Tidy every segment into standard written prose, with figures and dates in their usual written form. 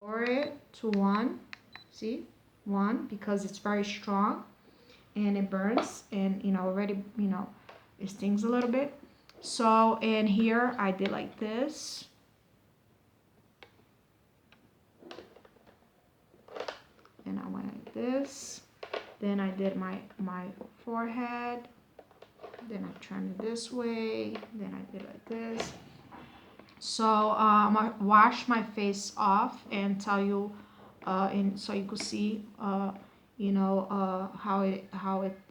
Lower it to 1. See, 1, because it's very strong and it burns, and already it stings a little bit. So, and here I did like this. And I went like this. Then I did my forehead. Then I turned it this way. Then I did like this. So I'm gonna wash my face off and tell you, so you could see, how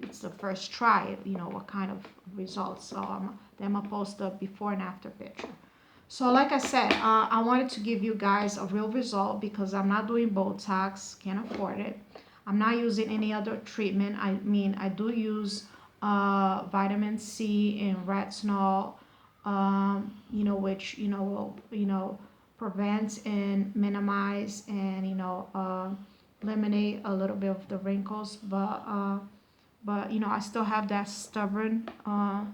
it's the first try. What kind of results. So then I'm gonna post the before and after picture. So like I said, I wanted to give you guys a real result because I'm not doing Botox, can't afford it. I'm not using any other treatment. I mean, I do use vitamin C and retinol, which will prevent and minimize and eliminate a little bit of the wrinkles, but I still have that stubborn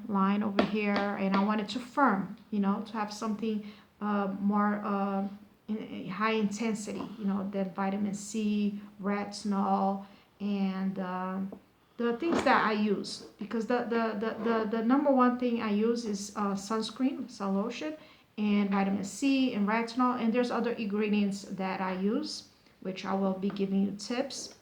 line over here, and I wanted to firm, to have something more high intensity, that vitamin C, retinol, and the things that I use, because the number one thing I use is sunscreen, sun lotion, and vitamin C and retinol, and there's other ingredients that I use, which I will be giving you tips,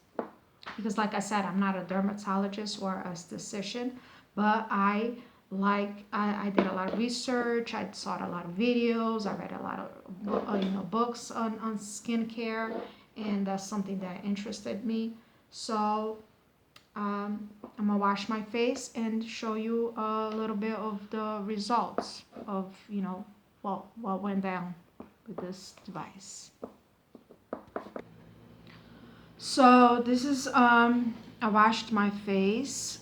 because like I said, I'm not a dermatologist or a esthetician, but I did a lot of research. I saw a lot of videos. I read a lot of books on skincare, and that's something that interested me. So I'm gonna wash my face and show you a little bit of the results of what went down with this device. So this is I washed my face.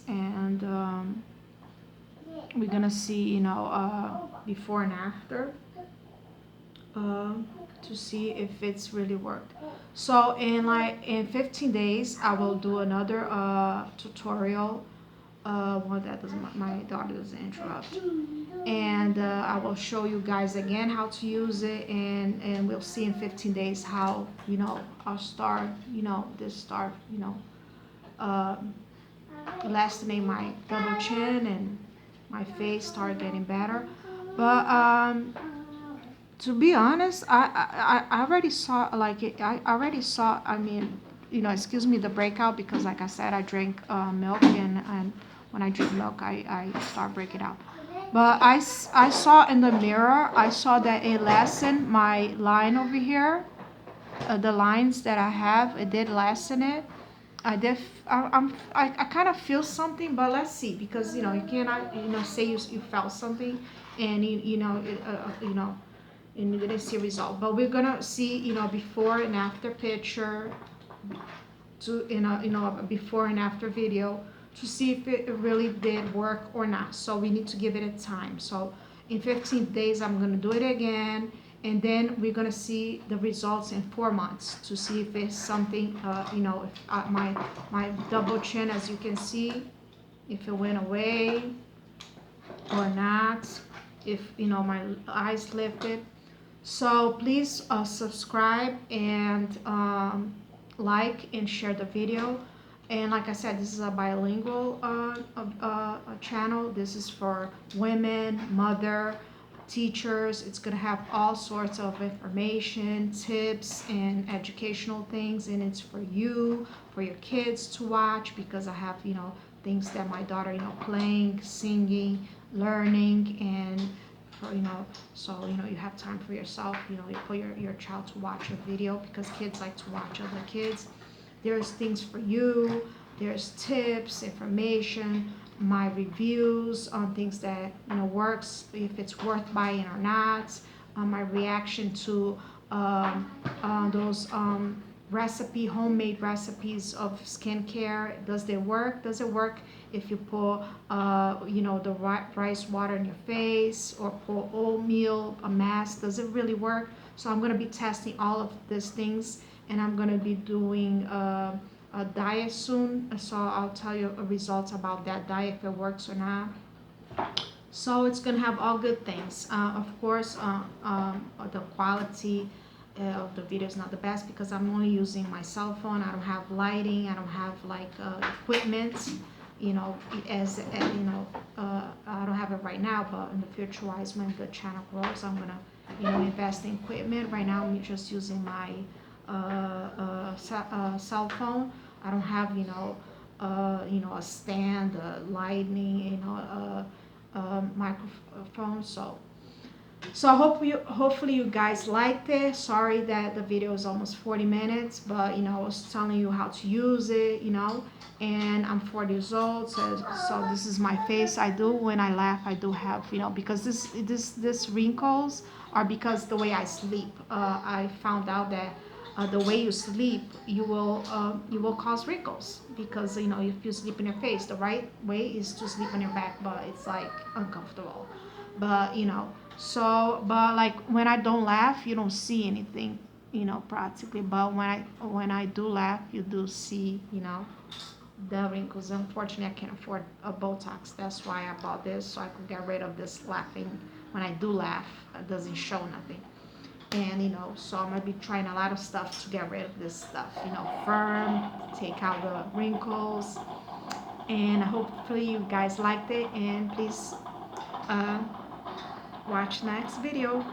And we're gonna see before and after, to see if it's really worked. So in 15 days I will do another tutorial. One that doesn't, my daughter doesn't interrupt, and I will show you guys again how to use it, and we'll see in 15 days how I'll start this start uh, lessening my double chin, and my face start getting better. But to be honest, I already saw, like I already saw, I mean, excuse me, the breakout, because like I said, I drink milk, and when I drink milk, I start breaking out. But I saw in the mirror, I saw that it lessened my line over here. The lines that I have, it did lessen it. I did. I kind of feel something, but let's see, because you cannot say you felt something, and and you didn't see a result. But we're gonna see before and after picture, to a before and after video, to see if it really did work or not. So we need to give it a time. So in 15 days I'm gonna do it again, and then we're gonna see the results in 4 months to see if it's something, if my double chin, as you can see, if it went away or not, if my eyes lifted. So please subscribe and like and share the video. And like I said, this is a bilingual channel. This is for women, mother, teachers. It's going to have all sorts of information, tips, and educational things. And it's for you, for your kids to watch, because I have, things that my daughter, playing, singing, learning, and for, so, you have time for yourself, for your child to watch a video, because kids like to watch other kids. There's things for you. There's tips, information, my reviews on things that works, if it's worth buying or not. My reaction to those homemade recipes of skincare. Does they work? Does it work if you pour the rice water in your face, or pour oatmeal, a mask? Does it really work? So I'm going to be testing all of these things, and I'm going to be doing a diet soon, so I'll tell you results about that diet, if it works or not. So it's gonna have all good things. Of course, the quality of the video is not the best because I'm only using my cell phone. I don't have lighting. I don't have like equipment. You know, I don't have it right now, but in the future, wise when the channel grows, I'm gonna, invest in equipment. Right now, I'm just using my cell phone. I don't have, a stand, lighting, microphone. So hopefully you guys liked it. Sorry that the video is almost 40 minutes, but I was telling you how to use it, and I'm 40 years old, so this is my face. I do, when I laugh, I do have, because this wrinkles are because the way I sleep. I found out that the way you sleep, you will cause wrinkles because if you sleep in your face, the right way is to sleep on your back, but it's like uncomfortable. But but like when I don't laugh, you don't see anything, practically. But when I do laugh, you do see, the wrinkles. Unfortunately, I can't afford a Botox. That's why I bought this, so I could get rid of this laughing. When I do laugh, it doesn't show nothing. And so I'm gonna be trying a lot of stuff to get rid of this stuff. Firm, take out the wrinkles, and hopefully you guys liked it. And please watch next video.